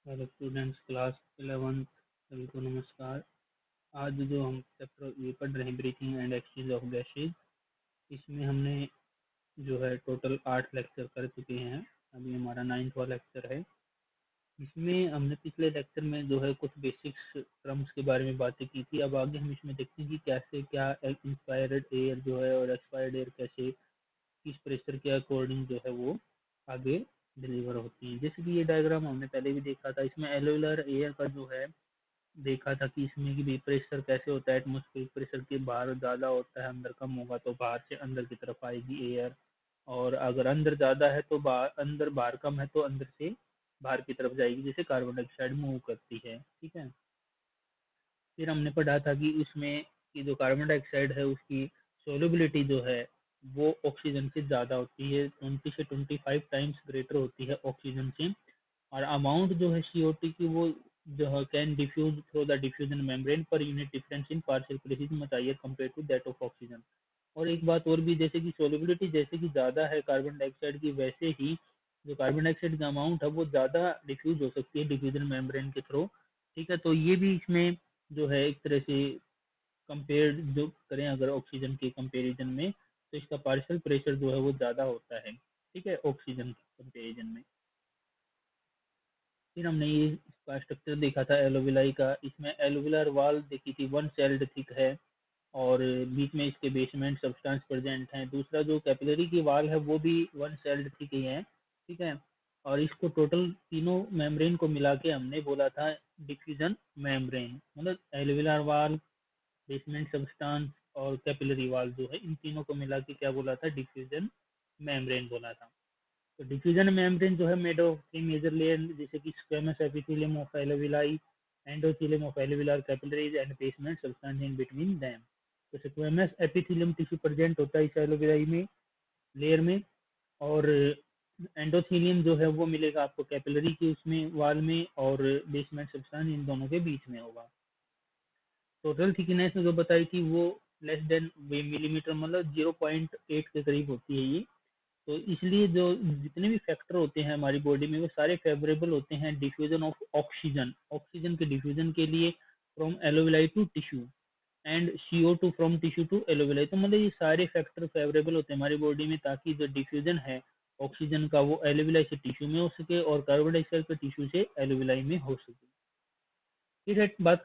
Hello students, class 11 सभी को नमस्कार। आज जो हम चैप्टर ये पढ़ रहे हैं, breathing and exchange of gases, इसमें हमने जो है टोटल 8 लेक्चर कर चुके हैं। अभी हमारा 9वां लेक्चर है। इसमें हमने पिछले लेक्चर में जो है कुछ बेसिक्स टर्म्स के बारे में बातें की थी। अब आगे हम इसमें देखते हैं कि कैसे क्या इंस्पायर्ड एयर जो है और एक्सपायर्ड एयर कैसे किस प्रेशर के अकॉर्डिंग जो है वो आगे डिलीवर होती है। जैसे कि ये डायग्राम हमने पहले भी देखा था। इसमें एलोवेलर एयर का जो है देखा था कि इसमें कि भी प्रेशर कैसे होता है। एटमॉस्फेरिक प्रेशर के बाहर ज़्यादा होता है, अंदर कम होगा तो बाहर से अंदर की तरफ आएगी एयर। और अगर अंदर ज़्यादा है तो अंदर बाहर कम है तो अंदर से बाहर की तरफ जाएगी, जैसे कार्बन डाइऑक्साइड मूव करती है। ठीक है। फिर हमने पढ़ा था कि उसमें कि जो कार्बन डाइऑक्साइड है उसकी सोलबिलिटी जो है वो ऑक्सीजन से ज़्यादा होती है, 20 से 25 टाइम्स ग्रेटर होती है ऑक्सीजन से। और अमाउंट जो है सीओटी की वो जो है can diffuse through the diffusion membrane per unit difference in partial pressure much higher compare to that of oxygen. और एक बात और भी, जैसे कि सोलिबिलिटी जैसे कि ज़्यादा है कार्बन डाइऑक्साइड की, वैसे ही जो कार्बन डाइऑक्साइड का अमाउंट है वो ज़्यादा डिफ्यूज हो सकती है डिफ्यूजन मेम्ब्रेन के थ्रू। ठीक है, तो ये भी इसमें जो है एक तरह से कंपेयर जो करें अगर ऑक्सीजन के कंपेरिजन में, तो इसका पार्शियल प्रेशर जो है वो ज़्यादा होता है। ठीक है, ऑक्सीजन के कंपेरिजन में। फिर हमने ये इसका स्ट्रक्चर देखा था एलोविलाई का। इसमें एलोविलर वाल देखी थी, वन सेल्ड थिक है और बीच में इसके बेसमेंट सब्सटेंस प्रेजेंट है। दूसरा जो कैपिलरी की वाल है वो भी वन सेल्ड थिक ही है। ठीक है। और इसको टोटल तीनों मेम्ब्रेन को मिला के हमने बोला था डिफ्यूजन मेम्ब्रेन। मतलब एलोविलर वाल, बेसमेंट सब्सटेंस और कैपिलरी वाल जो है, इन तीनों को मिला के क्या बोला था, डिफ्यूजन मेम्ब्रेन बोला था। तो डिफ्यूजन मेम्ब्रेन जो है मेड ऑफ 3 मेजर लेयर, जैसे कि squamous epithelium of alveoli, endothelium of alveolar capillaries and basement substance in between them. तो स्क्वेमस एपिथेलियम टिश्यू प्रेजेंट होता है इस एलोविलाई में लेयर में। और एंडोथेलियम जो है वो मिलेगा आपको कैपिलरी के उसमें वाल में, और बेसमेंट सब्सटेंस इन दोनों के बीच में होगा। टोटल थिकनेस जो बताई थी वो लेस देन मिलीमीटर, मतलब 0.8 के करीब होती है ये। तो इसलिए जो जितने भी फैक्टर होते हैं हमारी बॉडी में वो सारे फेवरेबल होते हैं डिफ्यूजन ऑफ ऑक्सीजन, ऑक्सीजन के डिफ्यूजन के लिए from alveoli to tissue, and CO2 from tissue to alveoli. तो मतलब ये सारे फैक्टर फेवरेबल होते हैं हमारी बॉडी में, ताकि जो डिफ्यूजन है ऑक्सीजन का वो एलोविलाई से टिश्यू में हो सके और कार्बन डाइऑक्साइड का टिश्यू से एलोविलाई में हो सके। फिर एक बात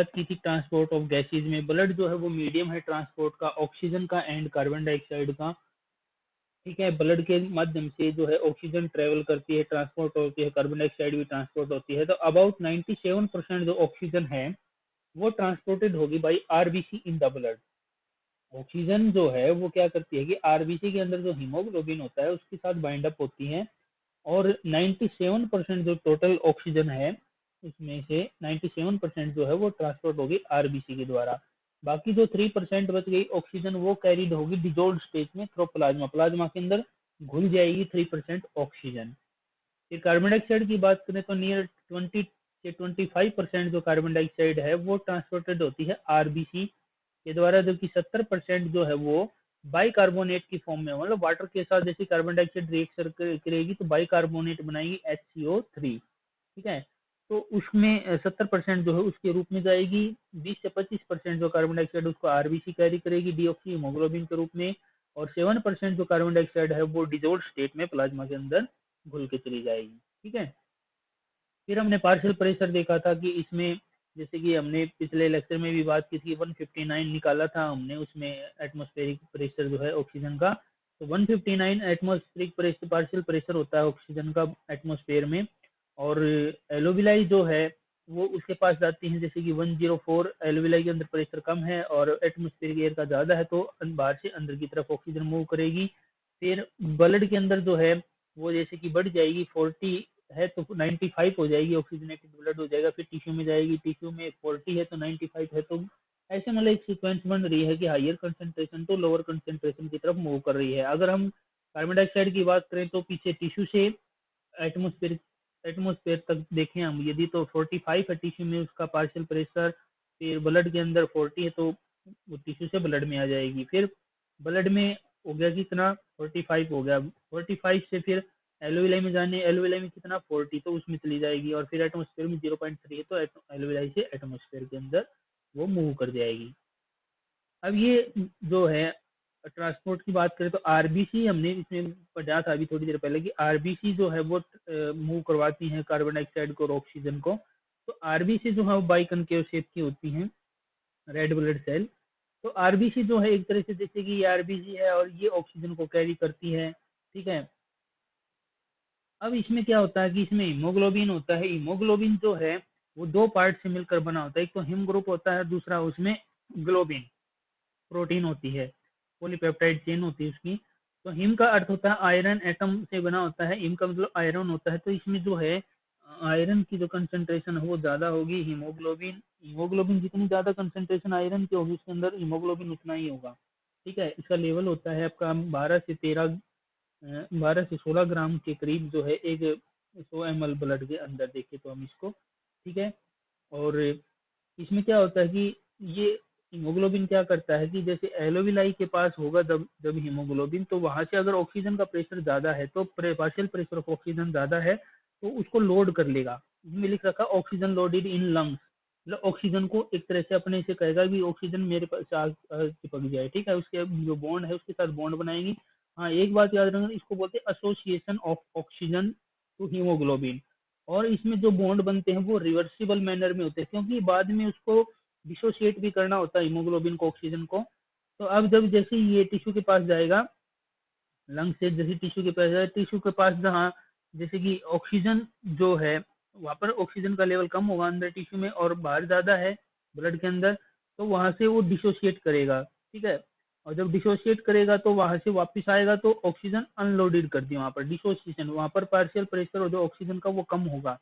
की थी ट्रांसपोर्ट ऑफ गैसेज में। ब्लड जो है वो मीडियम है ट्रांसपोर्ट का, ऑक्सीजन का एंड कार्बन डाइऑक्साइड का। ठीक है, ब्लड के माध्यम से जो है ऑक्सीजन ट्रेवल करती है, ट्रांसपोर्ट होती है, कार्बन डाइऑक्साइड भी ट्रांसपोर्ट होती है। तो अबाउट 97% जो ऑक्सीजन है वो ट्रांसपोर्टेड होगी by RBC in the blood. Oxygen जो है वो क्या करती है कि आरबीसी के अंदर जो हीमोग्लोबिन होता है उसके साथ बाइंड अप होती है, और 97% जो टोटल ऑक्सीजन है उसमें से 97% जो है वो ट्रांसपोर्ट होगी आरबीसी के द्वारा। बाकी जो 3% बच गई ऑक्सीजन वो कैरिड होगी डिजोल्व स्टेट में थ्रो प्लाज्मा, प्लाज्मा के अंदर घुल जाएगी 3% ऑक्सीजन। फिर कार्बन डाइऑक्साइड की बात करें तो नियर 20 से 25% जो कार्बन डाइऑक्साइड है वो ट्रांसपोर्टेड होती है आरबीसी के द्वारा, जो कि 70% जो है वो बाइकार्बोनेट की फॉर्म में, मतलब वाटर के साथ जैसे कार्बन डाइऑक्साइड रिएक्शन करेगी तो बाइकार्बोनेट बनाएगी HCO3। ठीक है, तो उसमें 70% जो है उसके रूप में जाएगी। 20 से 25% जो कार्बन डाइऑक्साइड उसको आरबीसी कैरी करेगी डीऑक्सी हीमोग्लोबिन के रूप में, और 7% जो कार्बन डाइऑक्साइड है वो डिजोल्व स्टेट में प्लाज्मा के अंदर घुल के चली जाएगी। ठीक है। फिर हमने पार्शियल प्रेशर देखा था कि इसमें, जैसे कि हमने पिछले लेक्चर में भी बात की थी, 159 निकाला था हमने उसमें एटमॉस्फेरिक प्रेशर जो है ऑक्सीजन का। तो 159 एटमॉस्फेरिक प्रेशर पार्शियल प्रेशर होता है ऑक्सीजन का एटमॉस्फेयर में। और एलोविलाई जो है वो उसके पास जाती हैं, जैसे कि 104 एलोविलाई के अंदर प्रेशर कम है और एटमॉस्फेरिक एयर का ज़्यादा है, तो बाहर से अंदर की तरफ ऑक्सीजन मूव करेगी। फिर ब्लड के अंदर जो है वो जैसे कि बढ़ जाएगी, 40 है तो 95 हो जाएगी, ऑक्सीजनेटेड ब्लड हो जाएगा। फिर टिश्यू में जाएगी, टिश्यू में 40 है तो 95 है, तो ऐसे मतलब एक सीक्वेंस बन रही है कि हायर कंसेंट्रेशन तो लोअर कंसेंट्रेशन की तरफ मूव कर रही है। अगर हम कार्बन डाइऑक्साइड की बात करें तो पीछे टिश्यू से एटमोस्फेयर एटमोस्फेयर तक देखें हम यदि, तो 45 है टिश्यू में उसका पार्शियल प्रेशर। फिर ब्लड के अंदर 40 है तो वो टिश्यू से ब्लड में आ जाएगी। फिर ब्लड में हो गया कितना, 45 हो गया। 45 से फिर एलोविलाई में जाने, एलोविलाई में कितना 40, तो उसमें चली जाएगी, और फिर एटमोस्फेयर में 0.3 है, तो एलोविलाई से एटमोस्फेयर के अंदर वो मूव कर जाएगी। अब ये जो है ट्रांसपोर्ट की बात करें तो आरबीसी हमने इसमें पढ़ा था अभी थोड़ी देर पहले कि आरबीसी जो है वो मूव करवाती हैं कार्बन डाइऑक्साइड को और ऑक्सीजन को। तो आरबीसी जो है वो बाइकनकेव शेप की होती हैं, रेड ब्लड सेल। तो आरबीसी जो है एक तरह से जैसे कि ये आरबीसी है और ये ऑक्सीजन को कैरी करती है, ठीक है। अब इसमें क्या होता है कि इसमें हीमोग्लोबिन होता है। हीमोग्लोबिन जो है वो दो पार्ट से मिलकर बना होता है, एक तो हिम ग्रुप होता है, दूसरा उसमें ग्लोबिन प्रोटीन होती है, पॉलीपेप्टाइड चेन होती है उसकी। तो हिम का अर्थ होता है आयरन एटम से बना होता है, हिम का मतलब आयरन होता है। तो इसमें जो है आयरन की जो कंसंट्रेशन है वो ज्यादा होगी। हीमोग्लोबिन हीमोग्लोबिन जितनी ज्यादा कंसंट्रेशन आयरन की होगी उसके अंदर हीमोग्लोबिन उतना ही होगा, ठीक है। इसका लेवल होता है आपका 12 से 16 ग्राम के करीब जो है एक 100 ml ब्लड के अंदर देखे तो हम इसको, ठीक है। और इसमें क्या होता है कि ये हीमोग्लोबिन क्या करता है कि जैसे एलोविलाई के पास होगा जब जब हीमोग्लोबिन, तो वहां से अगर ऑक्सीजन का प्रेशर ज्यादा है तो पार्शियल प्रेशर ऑफ ऑक्सीजन ज्यादा है तो उसको लोड कर लेगा। इसमें लिख रखा ऑक्सीजन लोडेड इन लंग्स, मतलब ऑक्सीजन को एक तरह से अपने से कहेगा कि ऑक्सीजन मेरे पास चिपक जाए, ठीक है। उसके जो बॉन्ड है उसके साथ बॉन्ड बनाएगी। हाँ, एक बात याद रखना, इसको बोलते हैं association of oxygen to haemoglobin. और इसमें जो बॉन्ड बनते हैं वो रिवर्सिबल मैनर में होते हैं, क्योंकि बाद में उसको डिसोशिएट भी करना होता है हीमोग्लोबिन को ऑक्सीजन को। तो अब जब जैसे ये टिश्यू के पास जाएगा, लंग से जैसे टिश्यू के पास जाए, टिश्यू के पास जहाँ जैसे कि ऑक्सीजन जो है वहाँ पर ऑक्सीजन का लेवल कम होगा अंदर टिश्यू में और बाहर ज़्यादा है ब्लड के अंदर, तो वहाँ से वो डिसोशिएट करेगा, ठीक है। और जब डिसोशिएट करेगा तो वहाँ से वापस आएगा तो ऑक्सीजन अनलोडेड कर दी, वहाँ पर डिसोसिएशन, वहाँ पर पार्शियल प्रेशर और जो ऑक्सीजन का वो कम होगा,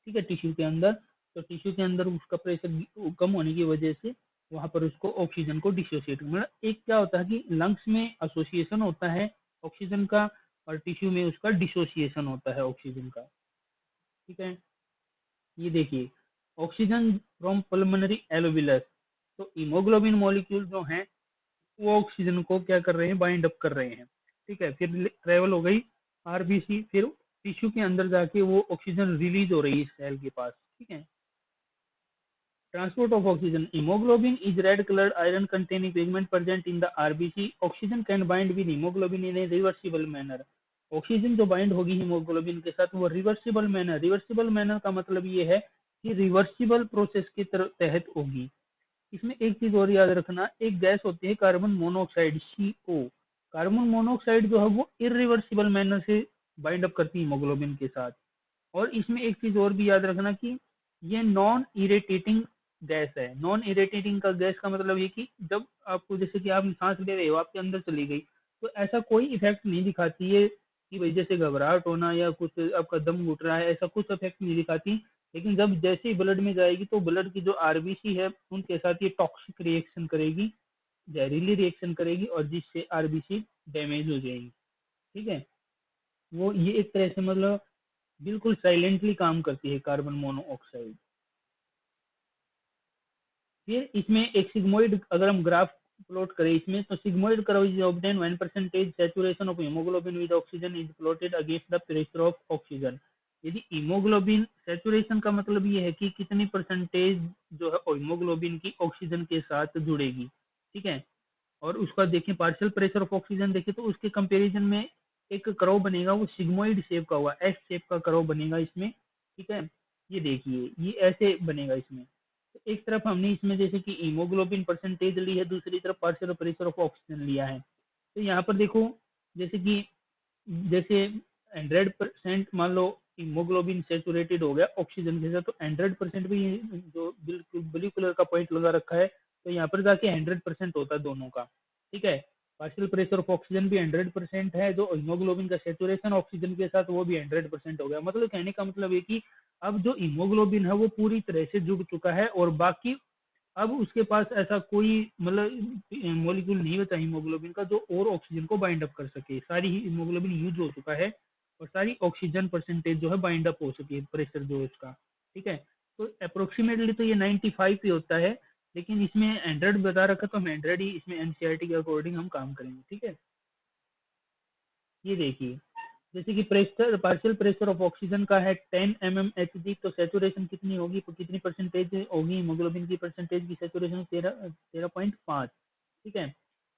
ठीक है, टिश्यू के अंदर। तो टिश्यू के अंदर उसका प्रेशर कम होने की वजह से वहाँ पर उसको ऑक्सीजन को डिसोशिएट, मतलब एक क्या होता है कि लंग्स में एसोसिएशन होता है ऑक्सीजन का और टिश्यू में उसका डिसोसिएशन होता है ऑक्सीजन का, ठीक है। ये देखिए ऑक्सीजन फ्रॉम पल्मोनरी एलोविलस, तो हीमोग्लोबिन मॉलिक्यूल जो हैं वो ऑक्सीजन को क्या कर रहे हैं, बाइंड अप कर रहे हैं, ठीक है। फिर ट्रेवल हो गई आरबीसी, फिर टिश्यू के अंदर जाके वो ऑक्सीजन रिलीज हो रही है सेल के पास, ठीक है। Transport of oxygen. Hemoglobin is red-colored iron-containing pigment present in the RBC. Oxygen can bind with hemoglobin in a reversible manner. Oxygen जो बाइंड होगी हीमोग्लोबिन के साथ वो रिवर्सिबल मैनर, रिवर्सिबल मैनर का मतलब ये है कि रिवर्सिबल प्रोसेस के तहत होगी। इसमें एक चीज और याद रखना, एक गैस होती है carbon monoxide CO। Carbon monoxide जो है वो इरिवर्सिबल मैनर से बाइंड अप करती है हीमोग्लोबिन के साथ। और इसमें एक चीज और भी याद रखना कि ये नॉन इरिटेटिंग गैस है। नॉन इरिटेटिंग का गैस का मतलब ये कि जब आपको जैसे कि आप सांस ले रहे हो आपके अंदर चली गई तो ऐसा कोई इफेक्ट नहीं दिखाती है कि भाई जैसे घबराहट होना या कुछ आपका दम घुट रहा है, ऐसा कुछ इफेक्ट नहीं दिखाती। लेकिन जब जैसे ही ब्लड में जाएगी तो ब्लड की जो आरबीसी है उनके साथ ये टॉक्सिक रिएक्शन करेगी, जहरीली रिएक्शन करेगी और जिससे आरबीसी डैमेज हो जाएगी, ठीक है। वो ये एक तरह से मतलब बिल्कुल साइलेंटली काम करती है कार्बन मोनोऑक्साइड। फिर इसमें एक सिग्मोइड अगर हम ग्राफ प्लॉट करें इसमें, तो sigmoid curve is obtain when percentage saturation of haemoglobin with oxygen is plotted against the pressure of oxygen. यदि हीमोग्लोबिन सैचुरेशन का मतलब ये है कि कितनी परसेंटेज जो है हीमोग्लोबिन की ऑक्सीजन के साथ जुड़ेगी, ठीक है। और उसका देखें पार्शियल प्रेशर ऑफ ऑक्सीजन देखें तो उसके कंपैरिजन में एक कर्व बनेगा, वो सिग्मोइड शेप का हुआ, एस शेप का कर्व बनेगा इसमें, ठीक है। ये देखिए ये ऐसे बनेगा इसमें। तो एक तरफ हमने इसमें जैसे कि हीमोग्लोबिन परसेंटेज ली है, दूसरी तरफ पार्शियल प्रेशर ऑफ ऑक्सीजन लिया है। तो यहाँ पर देखो जैसे कि जैसे 100% मान लो हीमोग्लोबिन सेचुरेटेड हो गया ऑक्सीजन के साथ, तो 100% भी जो बिल्कुल ब्लू कलर का पॉइंट लगा रखा है तो यहाँ पर जाके 100% होता है दोनों का, ठीक है। पार्शियल प्रेशर ऑफ ऑक्सीजन भी 100% है, जो हीमोग्लोबिन का सेचुरेशन ऑक्सीजन के साथ वो भी 100% हो गया। मतलब कहने का मतलब है कि अब जो हीमोग्लोबिन है वो पूरी तरह से जुड़ चुका है और बाकी अब उसके पास ऐसा कोई मतलब मॉलिक्यूल नहीं बचा हीमोग्लोबिन का जो और ऑक्सीजन को बाइंड अप कर सके। सारी हीमोग्लोबिन यूज हो चुका है और सारी ऑक्सीजन परसेंटेज जो है बाइंड अप हो सकी है, प्रेशर जो है उसका, ठीक है। तो अप्रोक्सीमेटली तो ये 95 ही होता है, लेकिन इसमें 100 बता रखा तो हम 100 ही इसमें एनसीईआरटी के अकॉर्डिंग हम काम करेंगे, ठीक है। ये देखिए जैसे कि pressure, partial pressure of oxygen का है 10 mmHg, तो सेचुरेशन कितनी होगी, तो कितनी परसेंटेज होगी हीमोग्लोबिन की परसेंटेज की सेचुरेशन 13.5, ठीक है।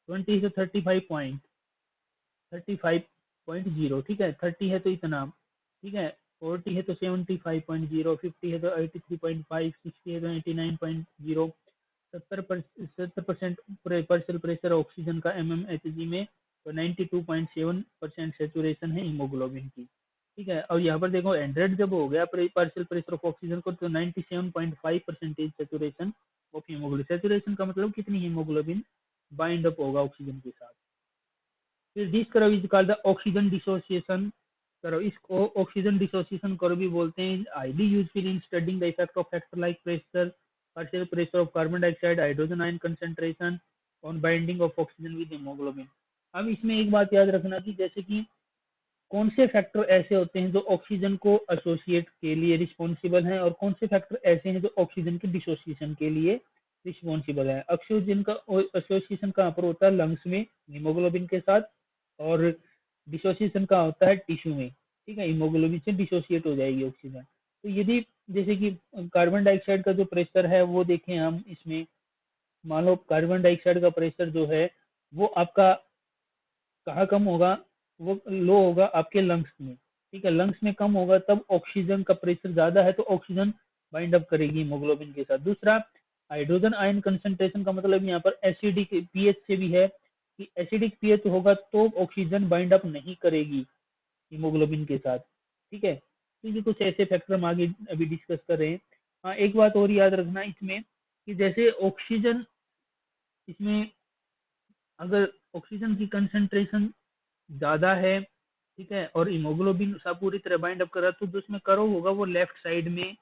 20 से 35.0, ठीक है। 30 है तो इतना, ठीक है। 40 है तो 75.0, 50 है तो 83.5, 60 है तो 89.0, 70% पार्शियल प्रेशर ऑक्सीजन का mmHg में, तो 92.7% सेचुरेशन है हीमोग्लोबिन की, ठीक है। और यहाँ पर देखो 100 जब हो गया पार्शियल प्रेशर ऑफ ऑक्सीजन को, तो 97.5% सेचुरेशन ऑफ हीमोग्लोबिन। सेचुरेशन का मतलब कितनी हीमोग्लोबिन बाइंड अप होगा ऑक्सीजन के साथ। फिर this curve is called the oxygen dissociation curve. इसको ऑक्सीजन डिसोसिएशन कर्व भी बोलते हैं। Highly useful in studying the effect of factor like pressure, partial pressure of carbon dioxide, hydrogen ion concentration on binding of oxygen with haemoglobin. अब इसमें एक बात याद रखना कि जैसे कि कौन से फैक्टर ऐसे होते हैं जो ऑक्सीजन को एसोसिएट के लिए रिस्पॉन्सिबल हैं, और कौन से फैक्टर ऐसे हैं जो ऑक्सीजन के डिसोसिएशन के लिए रिस्पॉन्सिबल है। ऑक्सीजन का एसोसिएशन कहाँ पर होता है, लंग्स में हीमोग्लोबिन के साथ, और डिसोसिएशन कहाँ होता है, टिश्यू में, ठीक है। हीमोग्लोबिन से डिसोसिएट हो जाएगी ऑक्सीजन। तो यदि जैसे कि कार्बन डाइऑक्साइड का जो प्रेशर है वो देखें हम इसमें, मान लो कार्बन डाइऑक्साइड का प्रेशर जो है वो आपका कहाँ कम होगा, वो लो होगा आपके लंग्स में, ठीक है। लंग्स में कम होगा तब ऑक्सीजन का प्रेशर ज्यादा है तो ऑक्सीजन बाइंड अप करेगी हीमोग्लोबिन के साथ। दूसरा, हाइड्रोजन आयन कंसंट्रेशन का मतलब यहाँ पर एसिडिक पीएच से भी है कि एसिडिक पीएच होगा तो ऑक्सीजन बाइंड अप नहीं करेगी हीमोग्लोबिन के साथ, ठीक है। तो ये कुछ ऐसे फैक्टर हम आगे अभी डिस्कस कर रहे हैं। हाँ, एक बात और याद रखना इसमें कि जैसे ऑक्सीजन इसमें, अगर ऑक्सीजन की कंसंट्रेशन ज़्यादा है, ठीक है, और हीमोग्लोबिन सा पूरी तरह बाइंड अप करा, तो जो उसमें करो होगा वो लेफ्ट साइड में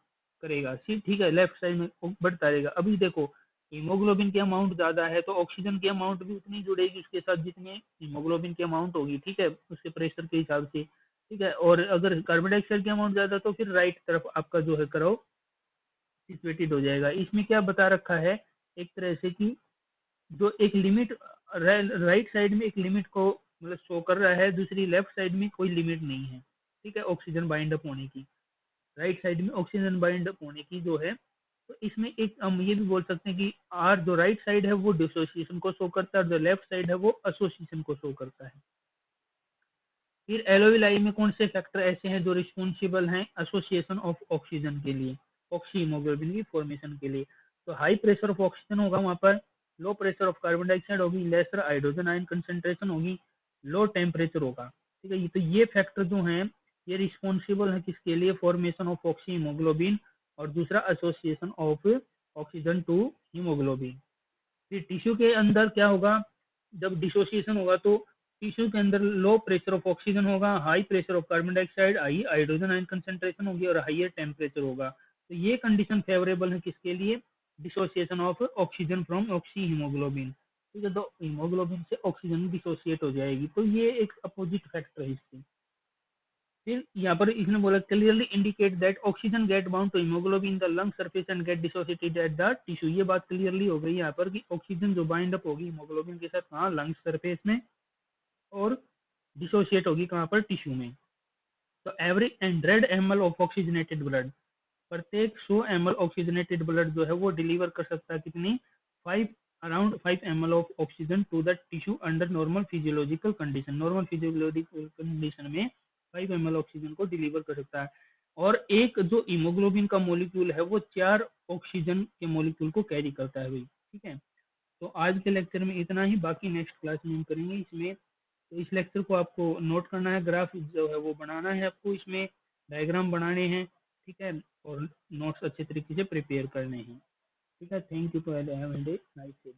करेगा, ठीक है, लेफ्ट साइड में बढ़ता रहेगा। अभी देखो हीमोग्लोबिन की अमाउंट ज़्यादा है तो ऑक्सीजन की अमाउंट भी उतनी जुड़ेगी उसके साथ जितने हीमोग्लोबिन की अमाउंट होगी, ठीक है, उसके प्रेशर के हिसाब से, ठीक है। और अगर कार्बन डाइऑक्साइड की अमाउंट ज़्यादा तो फिर राइट तरफ आपका जो है करो सिचुएटेड हो जाएगा। इसमें क्या बता रखा है एक तरह से कि जो एक लिमिट राइट साइड में एक लिमिट को मतलब शो कर रहा है, दूसरी लेफ्ट साइड में कोई लिमिट नहीं है, ठीक है, ऑक्सीजन बाइंड अप होने की। राइट साइड में ऑक्सीजन बाइंड अप होने की जो है, तो इसमें एक हम ये भी बोल सकते हैं कि आर जो राइट साइड है वो डिसोसिएशन को शो करता है और जो लेफ्ट साइड है वो एसोसिएशन को शो करता है। फिर एलोविलाई में कौन से फैक्टर ऐसे हैं जो रिस्पॉन्सिबल हैं एसोसिएशन ऑफ ऑक्सीजन के लिए, ऑक्सी हीमोग्लोबिन की फॉर्मेशन के लिए। तो हाई प्रेशर ऑफ ऑक्सीजन होगा वहाँ पर, low pressure of carbon dioxide होगी, लेसर हाइड्रोजन आयन कंसेंट्रेशन होगी, लो टेम्परेचर होगा, ठीक है। तो ये फैक्टर जो हैं ये रिस्पॉन्सिबल है किसके लिए, फॉर्मेशन ऑफ ऑक्सी हीमोग्लोबिन, और दूसरा association of oxygen to haemoglobin. फिर टिश्यू के अंदर क्या होगा, जब डिसोसिएशन होगा तो टिश्यू के अंदर लो प्रेशर ऑफ ऑक्सीजन होगा, high pressure of carbon dioxide, high hydrogen ion concentration होगी और हाइयर टेम्परेचर होगा। तो ये कंडीशन फेवरेबल है किसके लिए, dissociation of oxygen from oxy haemoglobin, ठीक है। तो हीमोग्लोबिन से ऑक्सीजन डिसोसिएट हो जाएगी, तो ये एक अपोजिट फैक्टर है इसकी। फिर यहाँ पर इसने बोला clearly indicate that oxygen get bound to haemoglobin in the lung surface and get dissociated at the tissue. ये बात क्लियरली हो गई यहाँ पर कि ऑक्सीजन जो बाइंड अप होगी हीमोग्लोबिन के साथ कहाँ, लंग सरफेस में, और डिसोसिएट होगी कहाँ पर, टिश्यू में। तो every 100 ml of oxygenated blood, प्रत्येक 100 ml ऑक्सीजनेटेड ब्लड जो है वो डिलीवर कर सकता है कितनी, 5 around 5 ml of oxygen to the tissue under normal physiological condition. Normal physiological condition में 5 ml ऑक्सीजन को डिलीवर कर सकता है। और एक जो हीमोग्लोबिन का मोलिक्यूल है वो 4 ऑक्सीजन के मोलिक्यूल को कैरी करता है भाई, ठीक है। तो आज के लेक्चर में इतना ही, बाकी नेक्स्ट क्लास में हम करेंगे इसमें। तो इस लेक्चर को आपको नोट करना है, ग्राफ जो है वो बनाना है आपको, इसमें डायग्राम बनाने हैं, ठीक है, और नोट्स अच्छे तरीके से प्रिपेयर करने हैं, ठीक है। Thank you, have a nice day.